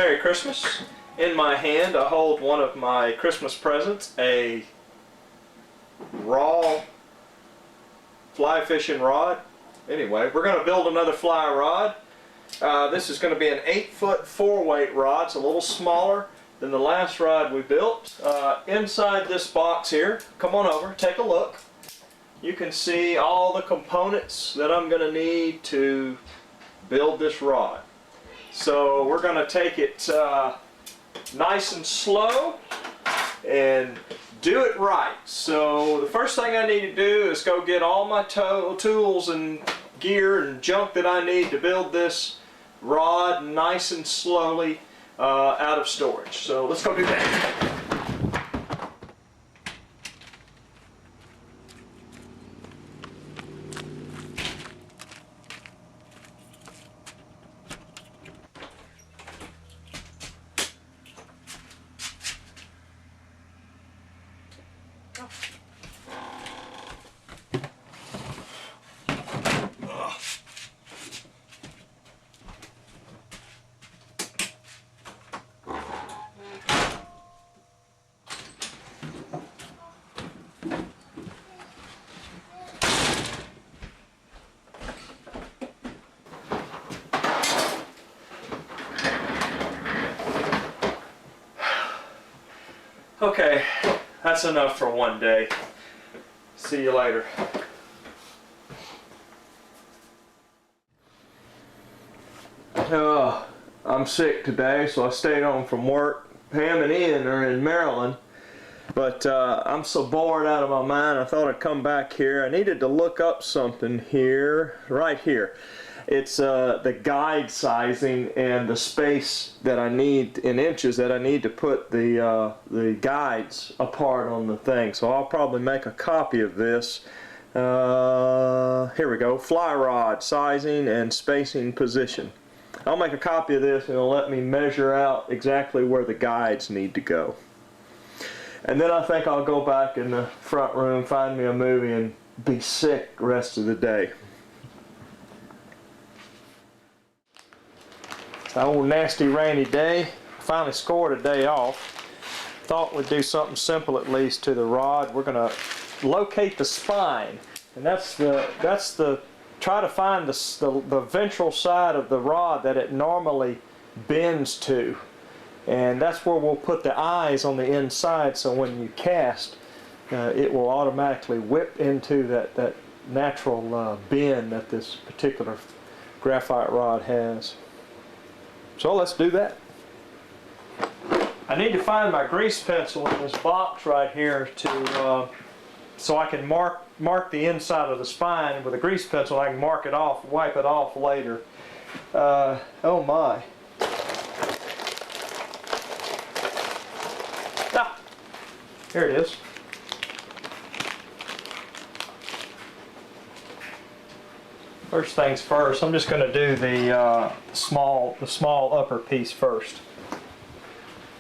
Merry Christmas. In my hand I hold one of my Christmas presents, a raw fly fishing rod. Anyway, we're going to build another fly rod. This is going to be an 8-foot 4-weight rod. It's a little smaller than the last rod we built. Inside this box here, come on over, take a look. You can see all the components that I'm going to need to build this rod. So we're going to take it nice and slow and do it right. So the first thing I need to do is go get all my tools and gear and junk that I need to build this rod nice and slowly out of storage. So let's go do that. Okay, that's enough for one day. See you later. I'm sick today, so I stayed home from work. Pam and Ian are in Maryland, but I'm so bored out of my mind I thought I'd come back here. I needed to look up something here, right here. It's the guide sizing and the space that I need in inches that I need to put the guides apart on the thing. So I'll probably make a copy of this. Here we go, fly rod sizing and spacing position. I'll make a copy of this and it'll let me measure out exactly where the guides need to go. And then I think I'll go back in the front room, find me a movie, and be sick the rest of the day. It's an old nasty rainy day. Finally scored a day off. Thought we'd do something simple at least to the rod. We're going to locate the spine, and that's the try to find the ventral side of the rod that it normally bends to, and that's where we'll put the eyes on the inside, so when you cast it will automatically whip into that natural bend that this particular graphite rod has. So let's do that. I need to find my grease pencil in this box right here to so I can mark the inside of the spine with a grease pencil. I can mark it off, wipe it off later. Oh my. Ah, here it is. First things first, I'm just going to do the small upper piece first.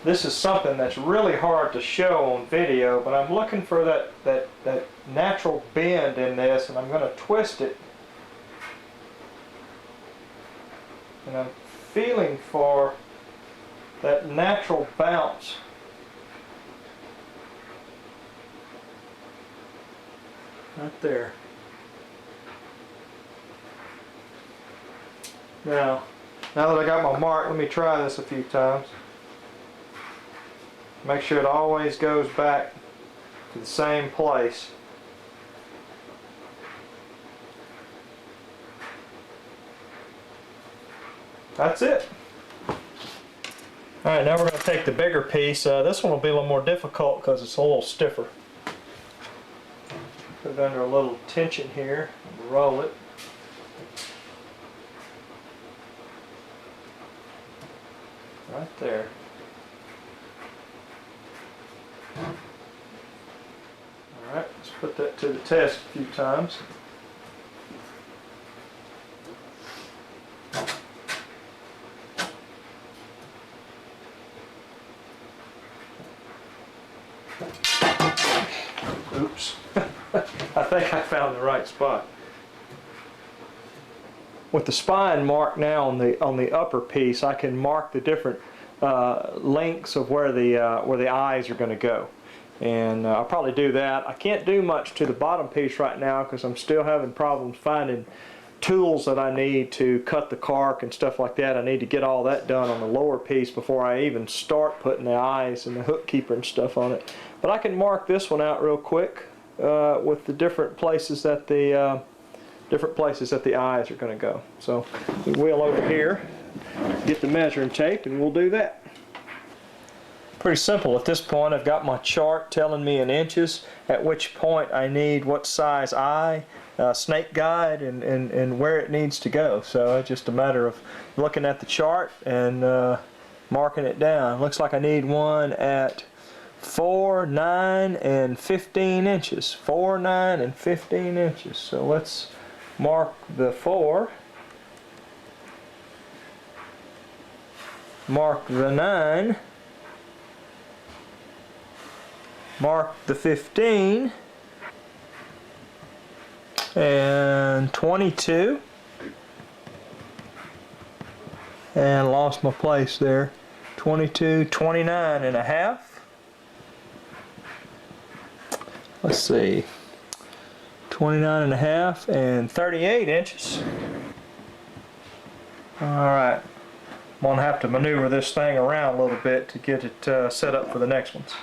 This is something that's really hard to show on video, but I'm looking for that natural bend in this, and I'm going to twist it. And I'm feeling for that natural bounce. Right there. Now that I got my mark, let me try this a few times. Make sure it always goes back to the same place. That's it. Alright, now we're going to take the bigger piece. This one will be a little more difficult because it's a little stiffer. Put it under a little tension here and roll it. Right there. Alright, let's put that to the test a few times. Oops. I think I found the right spot. With the spine marked now on the upper piece, I can mark the different lengths of where the eyes are going to go. And I'll probably do that. I can't do much to the bottom piece right now because I'm still having problems finding tools that I need to cut the cork and stuff like that. I need to get all that done on the lower piece before I even start putting the eyes and the hook keeper and stuff on it. But I can mark this one out real quick with the different places that the eyes are going to go. So we will over here get the measuring tape and we'll do that. Pretty simple at this point. I've got my chart telling me in inches at which point I need what size eye, snake guide, and where it needs to go. So it's just a matter of looking at the chart and marking it down. Looks like I need one at 4, 9, and 15 inches. 4, 9, and 15 inches. So let's mark the 4. Mark the 9. Mark the 15 and 22, and lost my place there. 22, 29 and a half. Let's see, 29 and a half and 38 inches. Alright, I'm going to have to maneuver this thing around a little bit to get it set up for the next ones.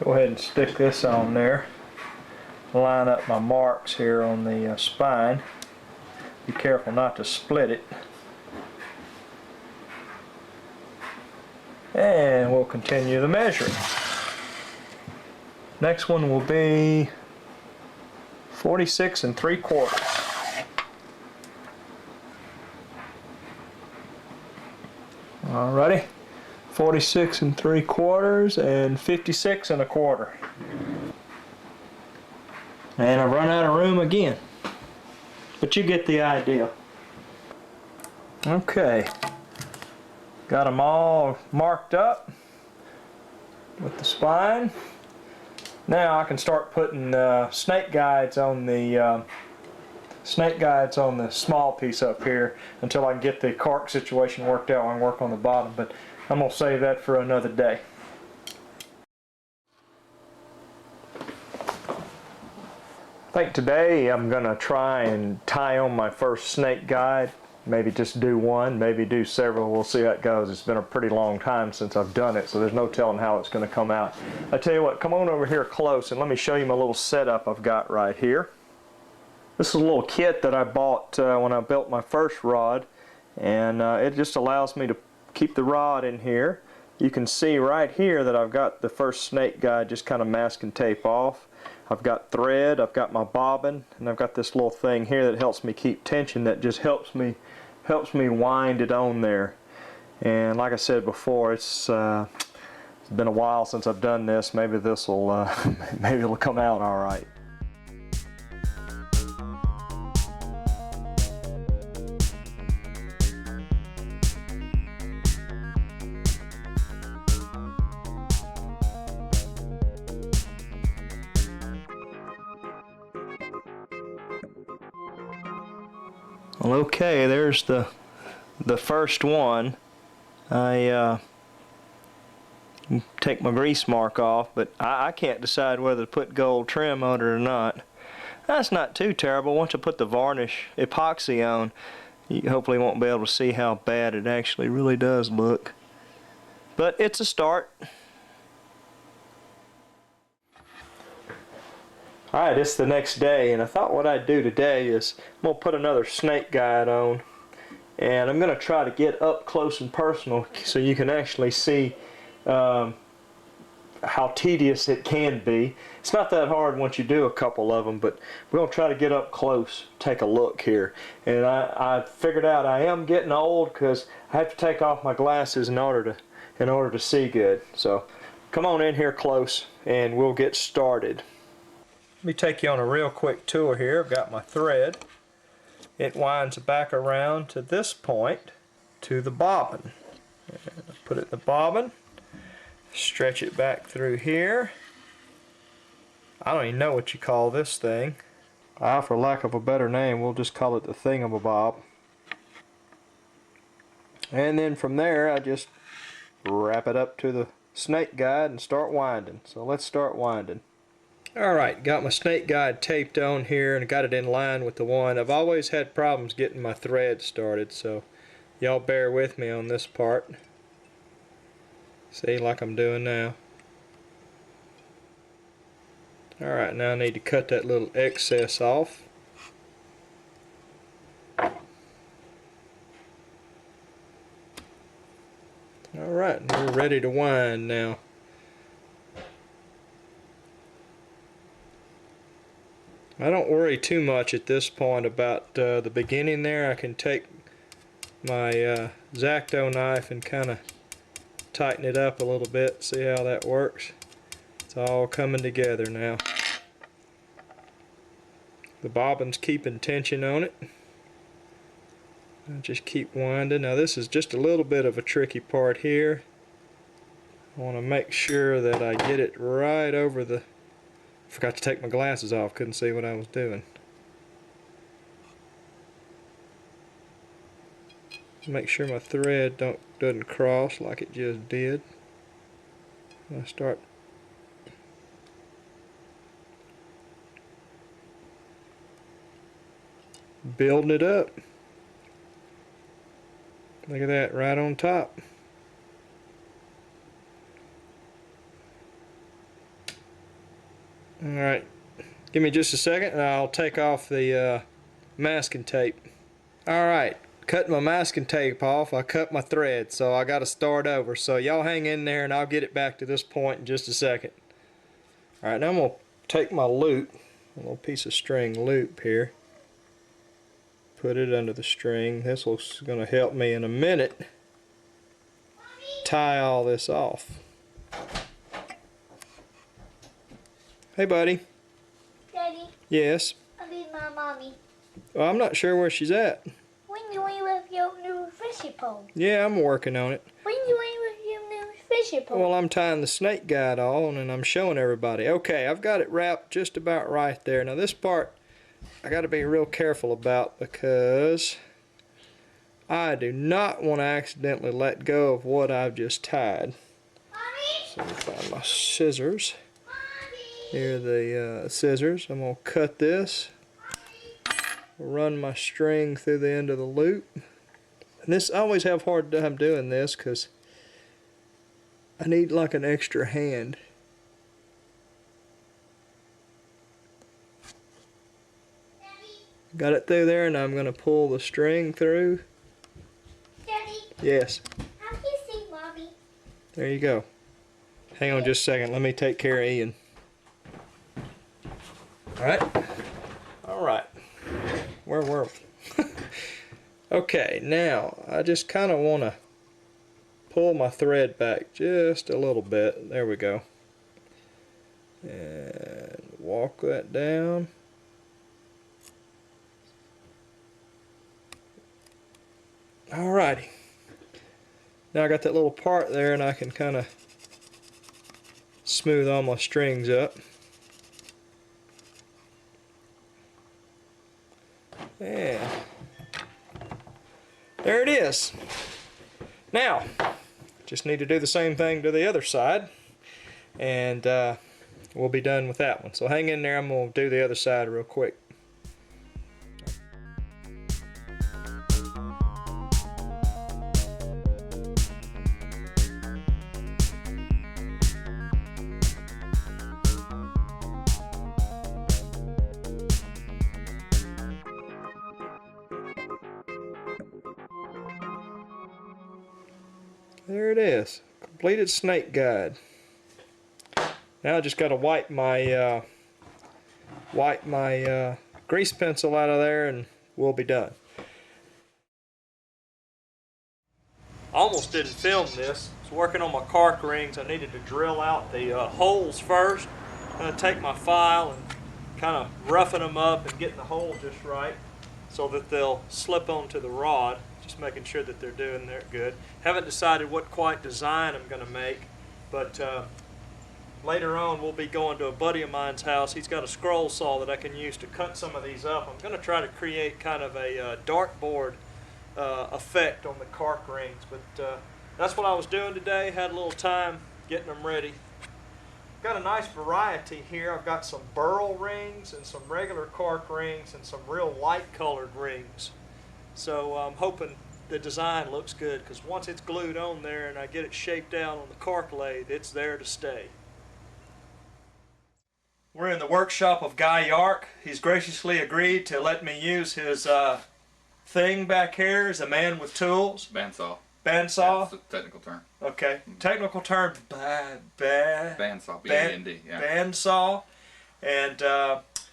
Go ahead and stick this on there. Line up my marks here on the spine. Be careful not to split it. And we'll continue the measuring. Next one will be 46 3/4. Alrighty, 46 3/4 and 56 1/4. And I've run out of room again, but you get the idea. Okay, got them all marked up with the spine. Now I can start putting snake guides on the small piece up here until I can get the cork situation worked out and work on the bottom, but I'm going to save that for another day. I think today I'm going to try and tie on my first snake guide. Maybe just do one, maybe do several. We'll see how it goes. It's been a pretty long time since I've done it, so there's no telling how it's going to come out. I tell you what, come on over here close and let me show you my little setup I've got right here. This is a little kit that I bought when I built my first rod, and it just allows me to keep the rod in here. You can see right here that I've got the first snake guide just kind of masking tape off. I've got thread, I've got my bobbin, and I've got this little thing here that helps me keep tension, that just helps me wind it on there. And like I said before, it's been a while since I've done this. Maybe this will maybe it'll come out all right. Well, okay, there's the first one. I take my grease mark off, but I can't decide whether to put gold trim on it or not. That's not too terrible. Once I put the varnish epoxy on, you hopefully won't be able to see how bad it actually really does look. But it's a start. Alright, it's the next day, and I thought what I'd do today is I'm going to put another snake guide on, and I'm going to try to get up close and personal so you can actually see how tedious it can be. It's not that hard once you do a couple of them, but we're going to try to get up close, take a look here. And I figured out I am getting old because I have to take off my glasses in order to see good. So come on in here close and we'll get started. Let me take you on a real quick tour here. I've got my thread. It winds back around to this point to the bobbin. And put it in the bobbin, stretch it back through here, I don't even know what you call this thing. For lack of a better name, we'll just call it the thingamabob. And then from there, I just wrap it up to the snake guide and start winding. So let's start winding. Alright, got my snake guide taped on here and got it in line with the one. I've always had problems getting my thread started, so y'all bear with me on this part. See, like I'm doing now. Alright, now I need to cut that little excess off. Alright, we're ready to wind now. I don't worry too much at this point about the beginning there. I can take my X-Acto knife and kind of tighten it up a little bit. See how that works? It's all coming together now. The bobbin's keeping tension on it. I just keep winding. Now this is just a little bit of a tricky part here. I want to make sure that I get it right over the... Forgot to take my glasses off, couldn't see what I was doing. Make sure my thread doesn't cross like it just did. I start building it up. Look at that, right on top. Alright, give me just a second and I'll take off the masking tape. Alright, cutting my masking tape off, I cut my thread, so I gotta start over. So y'all hang in there and I'll get it back to this point in just a second. Alright, now I'm gonna take my loop, a little piece of string loop here. Put it under the string. This is gonna help me in a minute tie all this off. Hey, buddy. Daddy. Yes? I need my mommy. Well, I'm not sure where she's at. When you ain't with your new fishing pole? Yeah, I'm working on it. When you ain't with your new fishing pole? Well, I'm tying the snake guide on and I'm showing everybody. Okay, I've got it wrapped just about right there. Now this part I got to be real careful about because I do not want to accidentally let go of what I've just tied. Mommy? So let me find my scissors. Mommy? Here are the scissors. I'm going to cut this. Run my string through the end of the loop. And this, I always have a hard time doing this because I need like an extra hand. Got it through there and I'm going to pull the string through. Daddy? Yes. How can you see Mommy? There you go. Hang on just a second. Let me take care of Ian. Alright. Alright. Where were we? Okay, now I just kind of want to pull my thread back just a little bit. There we go. And walk that down. Alrighty. Now I got that little part there and I can kind of smooth all my strings up. And there it is. Now, just need to do the same thing to the other side and we'll be done with that one. So hang in there, I'm going to do the other side real quick. There it is, completed snake guide. Now I just got to wipe my grease pencil out of there and we'll be done. Almost didn't film this. I was working on my cork rings. I needed to drill out the holes first. I'm going to take my file and kind of roughen them up and getting the hole just right so that they'll slip onto the rod. Just making sure that they're doing there good. Haven't decided what quite design I'm going to make, but later on we'll be going to a buddy of mine's house. He's got a scroll saw that I can use to cut some of these up. I'm going to try to create kind of a dartboard effect on the cork rings, but that's what I was doing today. Had a little time getting them ready. Got a nice variety here. I've got some burl rings and some regular cork rings and some real light colored rings. So I'm hoping the design looks good, because once it's glued on there and I get it shaped out on the cork lathe, it's there to stay. We're in the workshop of Guy Yark. He's graciously agreed to let me use his thing back here. He's a man with tools. Bandsaw. Bandsaw? That's the technical term. Okay. Technical term, Bandsaw. B-A-N-D, yeah. Bandsaw. And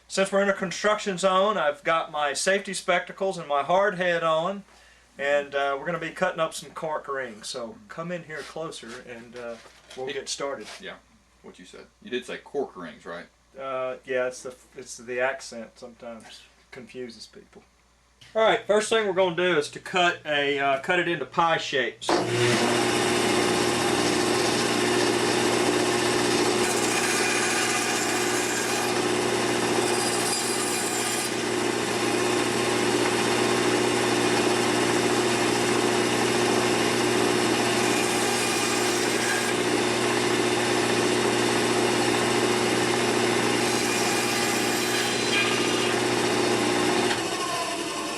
since we're in a construction zone, I've got my safety spectacles and my hard head on. And we're going to be cutting up some cork rings. So come in here closer and we'll get started. Yeah, what you said. You did say cork rings, right? Yeah, it's the accent sometimes confuses people. All right, first thing we're going to do is to cut it into pie shapes.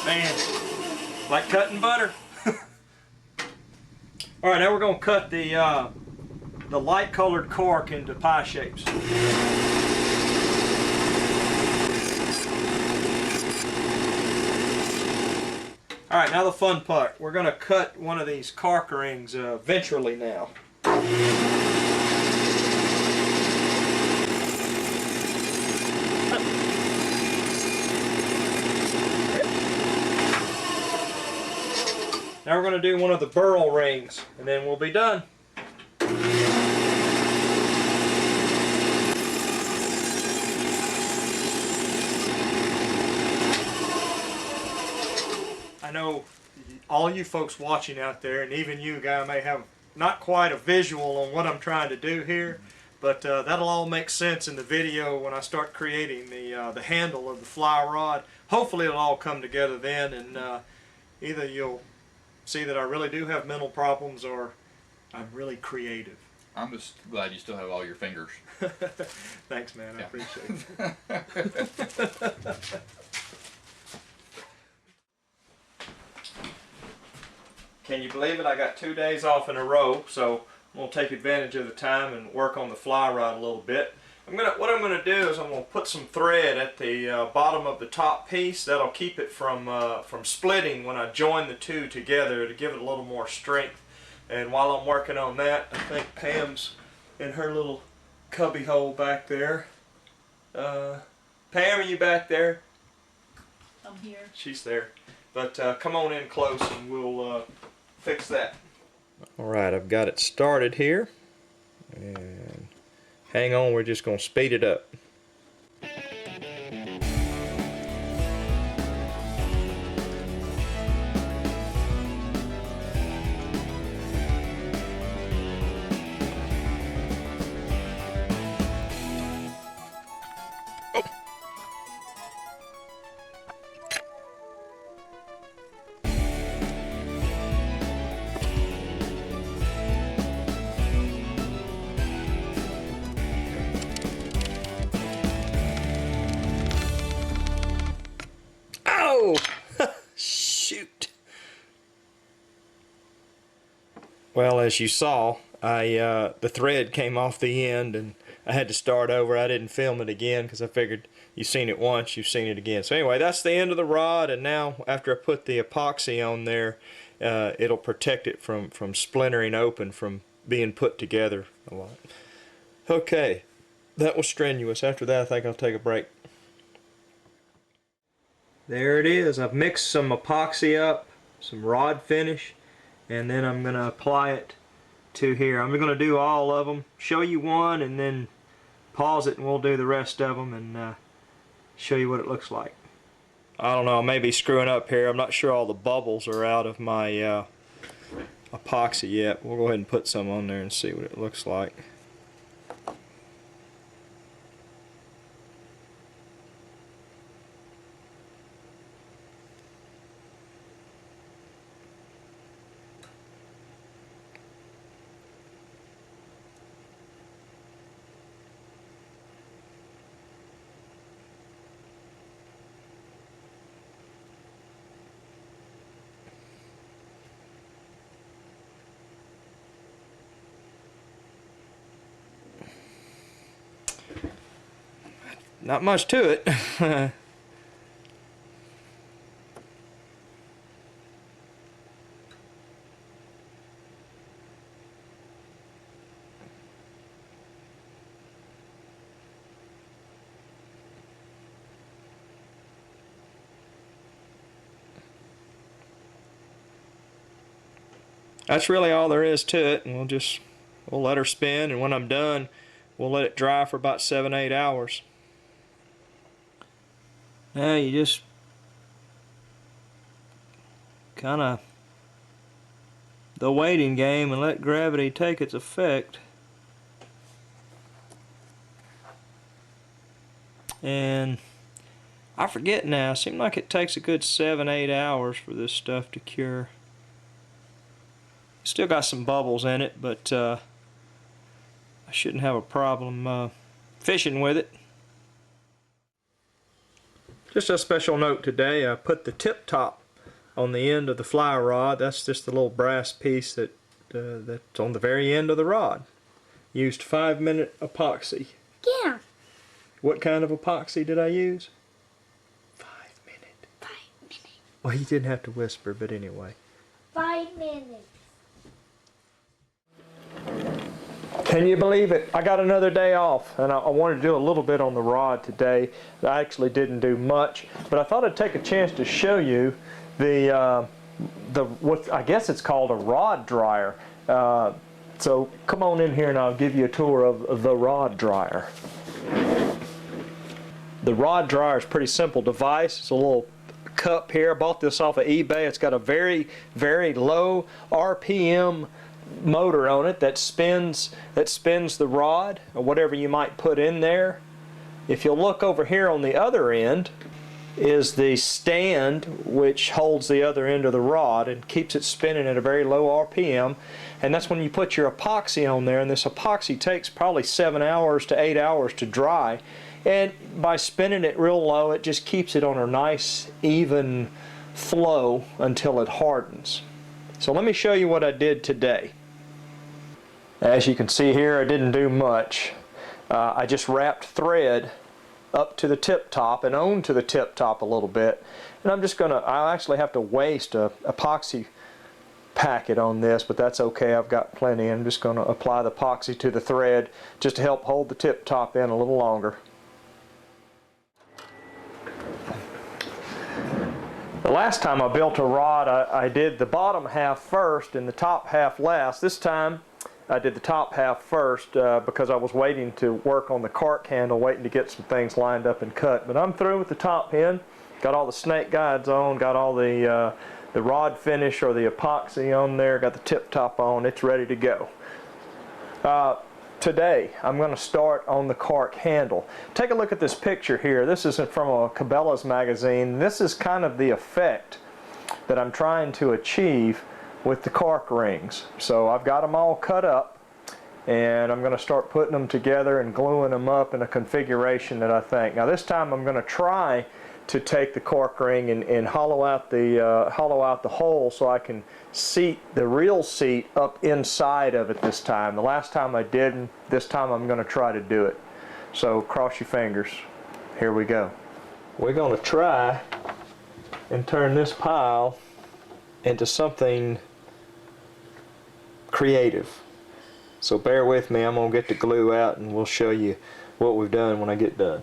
Man, like cutting butter. All right, now we're going to cut the light colored cork into pie shapes. All right, now the fun part. We're going to cut one of these cork rings ventrally now. Now we're going to do one of the burl rings, and then we'll be done. I know all you folks watching out there, and even you, Guy, may have not quite a visual on what I'm trying to do here, but that'll all make sense in the video when I start creating the handle of the fly rod. Hopefully it'll all come together then, and either you'll see that I really do have mental problems, or I'm really creative. I'm just glad you still have all your fingers. Thanks, man. I Yeah. appreciate it. Can you believe it? I got 2 days off in a row, so I'm going to take advantage of the time and work on the fly rod a little bit. What I'm going to do is I'm going to put some thread at the bottom of the top piece. That'll keep it from splitting when I join the two together, to give it a little more strength. And while I'm working on that, I think Pam's in her little cubby hole back there. Pam, are you back there? I'm here. She's there. But come on in close and we'll fix that. Alright, I've got it started here. And hang on, we're just going to speed it up. Oh! Shoot! Well, as you saw, the thread came off the end and I had to start over. I didn't film it again because I figured you've seen it once, you've seen it again. So anyway, that's the end of the rod, and now after I put the epoxy on there, it'll protect it from splintering open, from being put together a lot. Okay, that was strenuous. After that, I think I'll take a break. There it is. I've mixed some epoxy up, some rod finish, and then I'm going to apply it to here. I'm going to do all of them, show you one, and then pause it and we'll do the rest of them and show you what it looks like. I don't know, I may be screwing up here. I'm not sure all the bubbles are out of my epoxy yet. We'll go ahead and put some on there and see what it looks like. not much to it. That's really all there is to it, and we'll let her spin, and when I'm done, we'll let it dry for about 7-8 hours. Now you just kind of the waiting game and let gravity take its effect. And I forget now, it seems like it takes a good 7-8 hours for this stuff to cure. Still got some bubbles in it, but I shouldn't have a problem fishing with it. Just a special note today, I put the tip top on the end of the fly rod. That's just the little brass piece that's on the very end of the rod. Used 5-minute epoxy. Yeah. What kind of epoxy did I use? 5-minute. 5 minutes. Well, you didn't have to whisper, but anyway. 5 minutes. Can you believe it? I got another day off, and I wanted to do a little bit on the rod today. I actually didn't do much, but I thought I'd take a chance to show you what I guess it's called a rod dryer. So come on in here and I'll give you a tour of the rod dryer. The rod dryer is a pretty simple device. It's a little cup here. I bought this off of eBay. It's got a very, very low RPM motor on it that spins the rod or whatever you might put in there. If you'll look over here on the other end is the stand which holds the other end of the rod and keeps it spinning at a very low RPM, and that's when you put your epoxy on there, and this epoxy takes probably 7 hours to 8 hours to dry, and by spinning it real low it just keeps it on a nice even flow until it hardens. So let me show you what I did today. As you can see here, I didn't do much. I just wrapped thread up to the tip top and onto the tip top a little bit, and I'll actually have to waste a epoxy packet on this, but that's okay, I've got plenty. I'm just going to apply the epoxy to the thread just to help hold the tip top in a little longer. The last time I built a rod, I did the bottom half first and the top half last. This time I did the top half first because I was waiting to work on the cork handle, waiting to get some things lined up and cut. But I'm through with the top end. Got all the snake guides on, got all the rod finish or the epoxy on there, got the tip top on. It's ready to go. Today I'm going to start on the cork handle. Take a look at this picture here. This isn't from a Cabela's magazine. This is kind of the effect that I'm trying to achieve with the cork rings. So I've got them all cut up, and I'm going to start putting them together and gluing them up in a configuration that I think. Now this time I'm going to try to take the cork ring and hollow out the hole so I can seat the real seat up inside of it this time. The last time I didn't. This time I'm going to try to do it. So cross your fingers. Here we go. We're going to try and turn this pile into something creative. So bear with me, I'm going to get the glue out and we'll show you what we've done when I get done.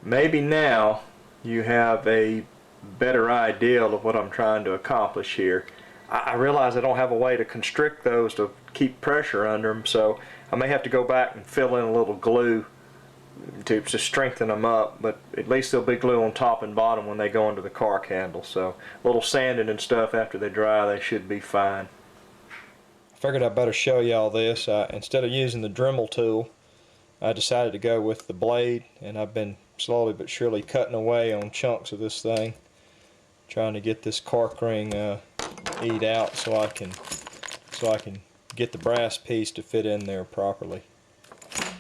Maybe now you have a better idea of what I'm trying to accomplish here. I realize I don't have a way to constrict those to keep pressure under them, so I may have to go back and fill in a little glue to strengthen them up, but at least there'll be glue on top and bottom when they go into the cork handle. So a little sanding and stuff after they dry, they should be fine. I figured I'd better show y'all this. Instead of using the Dremel tool, I decided to go with the blade, and I've been slowly but surely cutting away on chunks of this thing, trying to get this cork ring eat out so I can get the brass piece to fit in there properly.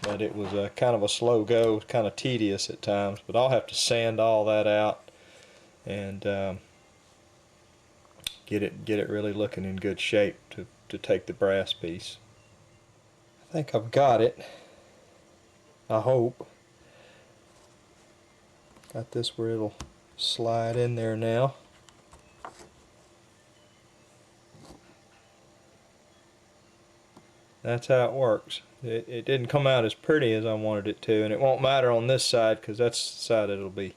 But it was kind of a slow go, kind of tedious at times, but I'll have to sand all that out and get it really looking in good shape to take the brass piece. I think I've got it, I hope. Got this where it'll slide in there now. That's how it works. It didn't come out as pretty as I wanted it to, and it won't matter on this side because that's the side it'll be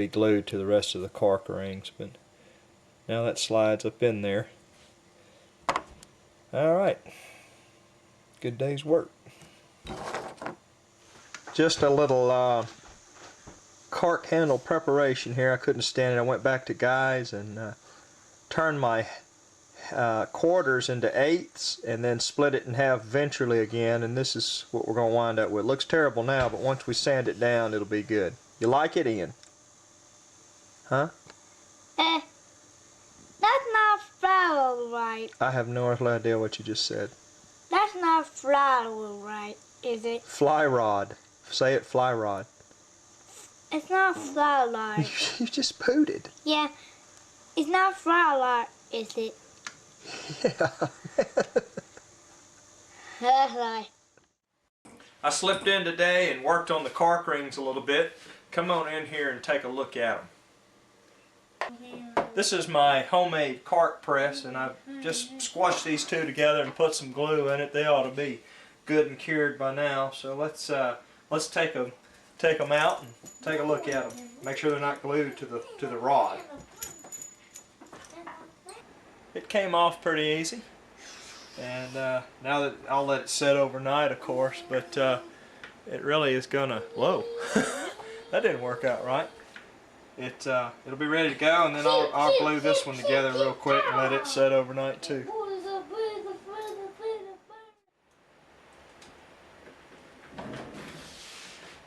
glued to the rest of the cork rings. But now that slides up in there. Alright, good day's work. Just a little cork handle preparation here. I couldn't stand it. I went back to Guy's and turned my quarters into eighths and then split it in half ventrally again, and this is what we're going to wind up with. It looks terrible now, but once we sand it down it'll be good. You like it, Ian? Huh? That's not flour right. I have no idea what you just said. That's not flour right, is it? Fly rod. Say it, fly rod. It's not flour right. You just pooted. Yeah, it's not flour, is it? Yeah. I slipped in today and worked on the cork rings a little bit. Come on in here and take a look at them. This is my homemade cork press, and I've just squashed these two together and put some glue in it. They ought to be good and cured by now. So let's take them out and take a look at them. Make sure they're not glued to the rod. It came off pretty easy, and now that I'll let it set overnight, of course, but it really is gonna. Whoa, that didn't work out right. It'll be ready to go, and then I'll glue this one together real quick and let it set overnight too.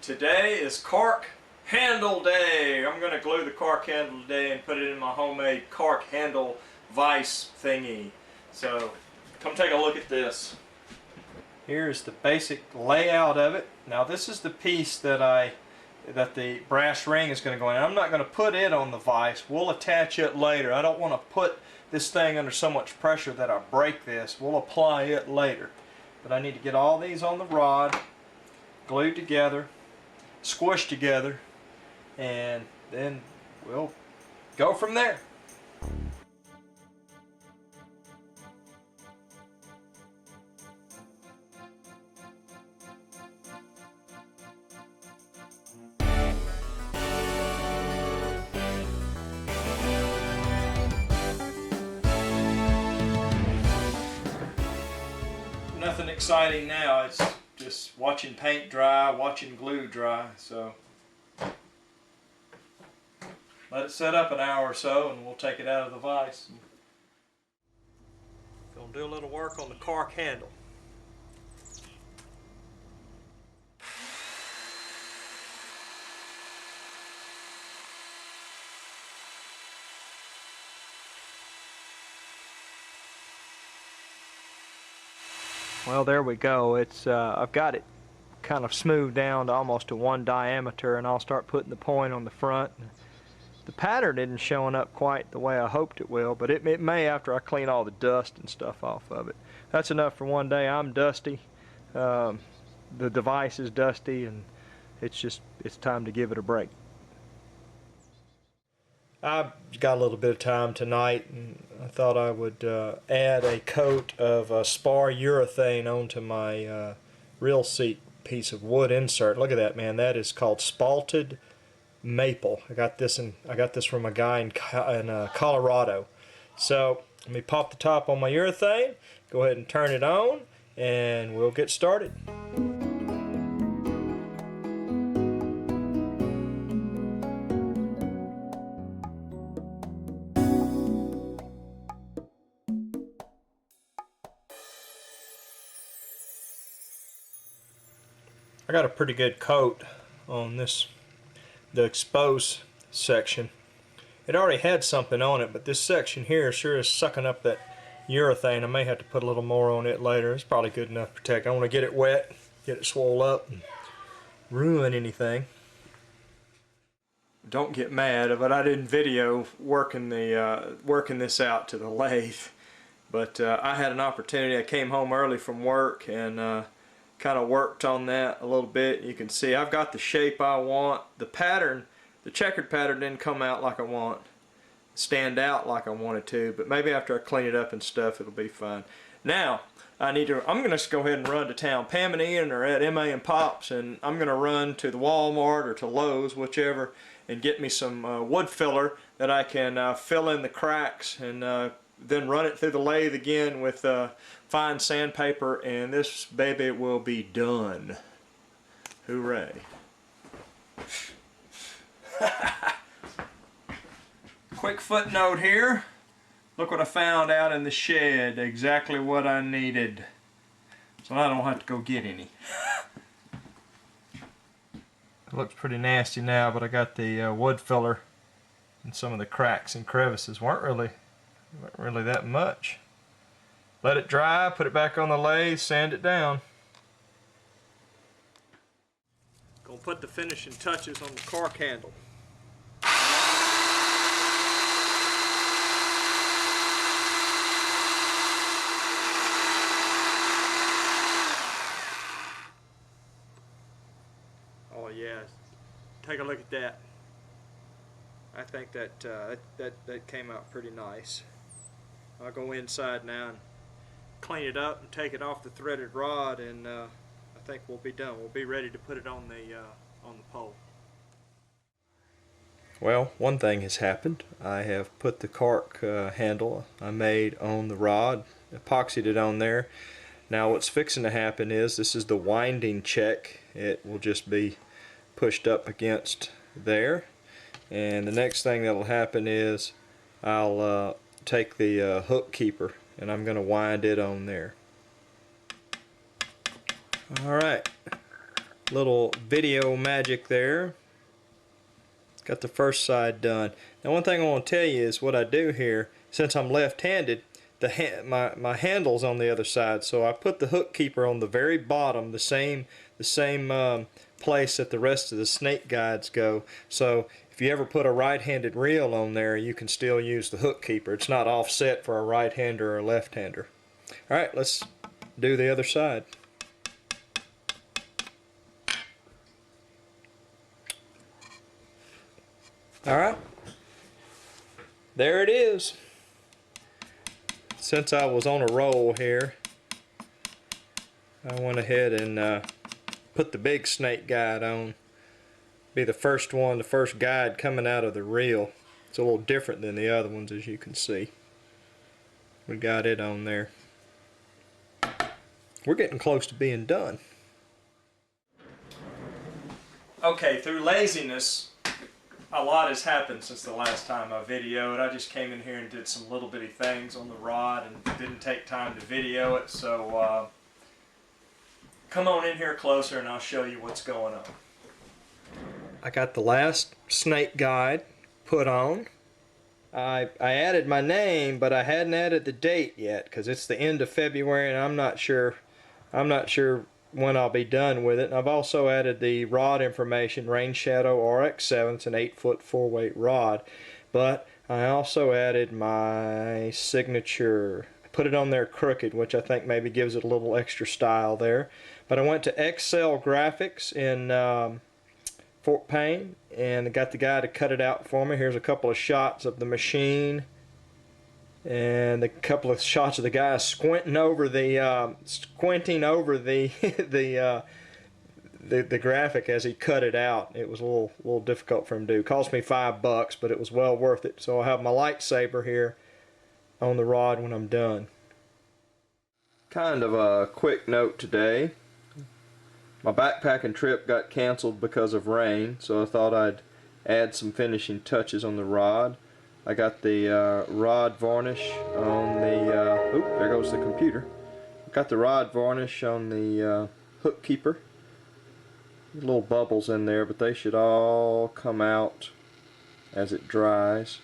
Today is cork handle day. I'm going to glue the cork handle today and put it in my homemade cork handle vise thingy. So come take a look at this. Here's the basic layout of it. Now this is the piece that the brass ring is going to go in. I'm not going to put it on the vise. We'll attach it later. I don't want to put this thing under so much pressure that I break this. We'll apply it later. But I need to get all these on the rod, glued together, squished together, and then we'll go from there. Nothing exciting now. It's just watching paint dry, watching glue dry. So let it set up an hour or so and we'll take it out of the vise. Gonna do a little work on the cork handle. Well, there we go. It's I've got it kind of smoothed down to almost to 1 diameter, and I'll start putting the point on the front. The pattern isn't showing up quite the way I hoped it will, but it may after I clean all the dust and stuff off of it. That's enough for one day. I'm dusty. The device is dusty, and it's time to give it a break. I've got a little bit of time tonight, and I thought I would add a coat of spar urethane onto my reel seat piece of wood insert. Look at that, man. That is called spalted maple. I got this from a guy in Colorado. So let me pop the top on my urethane, go ahead and turn it on, and we'll get started. I got a pretty good coat on the exposed section. It already had something on it, but this section here sure is sucking up that urethane. I may have to put a little more on it later. It's probably good enough to protect. I don't want to get it wet, get it swole up, and ruin anything. Don't get mad, but I didn't video working this out to the lathe. But I had an opportunity. I came home early from work and kind of worked on that a little bit. You can see I've got the shape I want. The pattern The checkered pattern didn't come out like I want, stand out like I wanted to, but maybe after I clean it up and stuff it'll be fine. Now I'm gonna just go ahead and run to town. Pam and Ian are at MA and Pops, and I'm gonna run to the Walmart or to Lowe's, whichever, and get me some wood filler that I can fill in the cracks, and then run it through the lathe again with fine sandpaper, and this baby will be done. Hooray. Quick footnote here. Look what I found out in the shed. Exactly what I needed. So I don't have to go get any. It looks pretty nasty now, but I got the wood filler, and some of the cracks and crevices weren't really that much. Let it dry, put it back on the lathe, sand it down. Gonna put the finishing touches on the cork handle. Oh yeah, take a look at that. I think that that came out pretty nice. I'll go inside now and clean it up and take it off the threaded rod, and I think we'll be done. We'll be ready to put it on the pole. Well, one thing has happened. I have put the cork handle I made on the rod, epoxied it on there. Now what's fixing to happen is, this is the winding check. It will just be pushed up against there, and the next thing that'll happen is I'll take the hook keeper and I'm going to wind it on there. Alright, little video magic there. Got the first side done. Now one thing I want to tell you is what I do here, since I'm left-handed, my handle's on the other side, so I put the hook keeper on the very bottom, the same place that the rest of the snake guides go. So if you ever put a right-handed reel on there, you can still use the hook keeper. It's not offset for a right-hander or a left-hander. Alright, let's do the other side. Alright, there it is. Since I was on a roll here, I went ahead and put the big snake guide on. Be the first one, the first guide coming out of the reel. It's a little different than the other ones, as you can see. We got it on there. We're getting close to being done. Okay, through laziness, a lot has happened since the last time I videoed. I just came in here and did some little bitty things on the rod and didn't take time to video it, so come on in here closer and I'll show you what's going on. I got the last snake guide put on. I added my name, but I hadn't added the date yet because it's the end of February and I'm not sure when I'll be done with it. And I've also added the rod information, Rainshadow RX7. It's an 8-foot 4-weight rod. But I also added my signature. I put it on there crooked, which I think maybe gives it a little extra style there. But I went to Excel Graphics in Fort Payne and got the guy to cut it out for me. Here's a couple of shots of the machine and a couple of shots of the guy squinting over the the graphic as he cut it out. It was a little difficult for him to do. It cost me $5, but it was well worth it. So I'll have my lightsaber here on the rod when I'm done. Kind of a quick note today. My backpacking trip got canceled because of rain, so I thought I'd add some finishing touches on the rod. I got the rod varnish on the, oop, there goes the computer. Got the rod varnish on the hook keeper. Little bubbles in there, but they should all come out as it dries.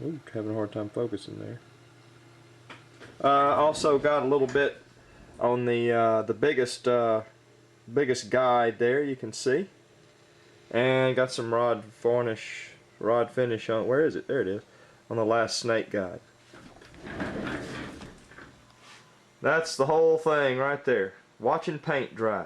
Ooh, having a hard time focusing there. Also got a little bit on the biggest guide there, you can see. And got some rod finish on, where is it? There it is, on the last snake guide. That's the whole thing right there. Watching paint dry.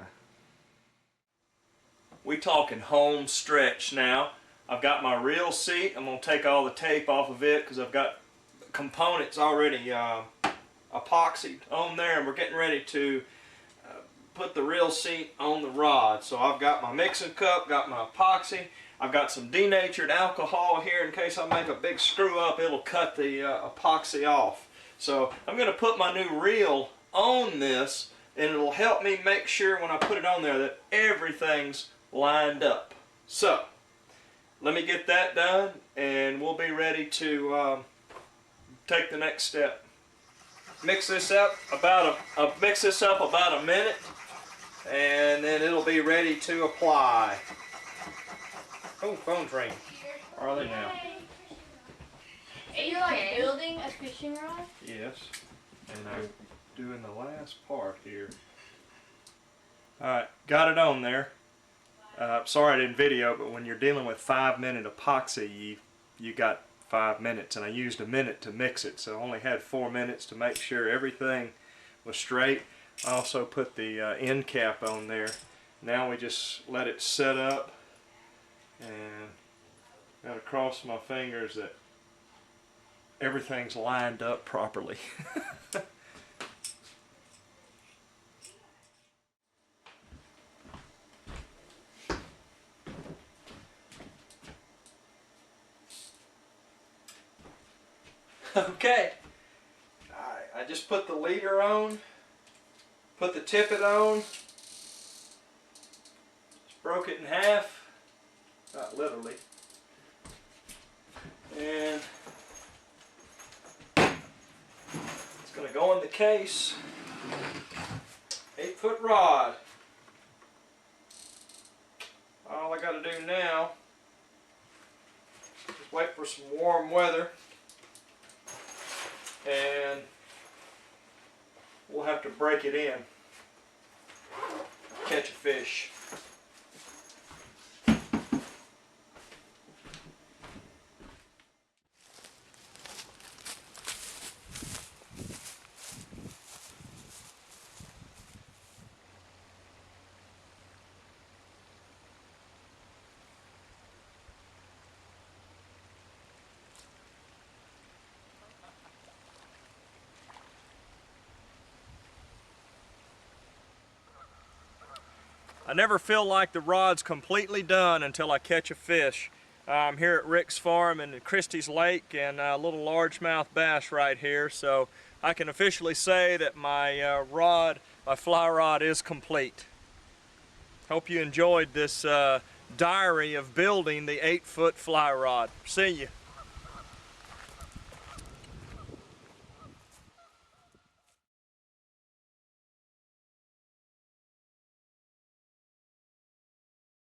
We talking home stretch now. I've got my reel seat. I'm going to take all the tape off of it because I've got components already epoxied on there, and we're getting ready to put the reel seat on the rod. So I've got my mixing cup, got my epoxy. I've got some denatured alcohol here in case I make a big screw up, it'll cut the epoxy off. So I'm going to put my new reel on this, and it'll help me make sure when I put it on there that everything's lined up. So let me get that done, and we'll be ready to take the next step. Mix this up about a minute, and then it'll be ready to apply. Oh, phone's ringing. Where are they now? Are you like building a fishing rod? Yes, and I'm doing the last part here. Alright, got it on there. Sorry I didn't video, but when you're dealing with 5-minute epoxy, you got 5 minutes, and I used a minute to mix it, so I only had 4 minutes to make sure everything was straight. I also put the end cap on there. Now we just let it set up, and gotta cross my fingers that everything's lined up properly. Okay, alright, I just put the leader on, put the tippet on, just broke it in half, not literally, and it's going to go in the case. 8-foot rod. All I got to do now is wait for some warm weather, and we'll have to break it in, catch a fish. I never feel like the rod's completely done until I catch a fish. I'm here at Rick's farm in Christie's Lake, and a little largemouth bass right here, so I can officially say that my my fly rod is complete. Hope you enjoyed this diary of building the 8-foot fly rod. See you.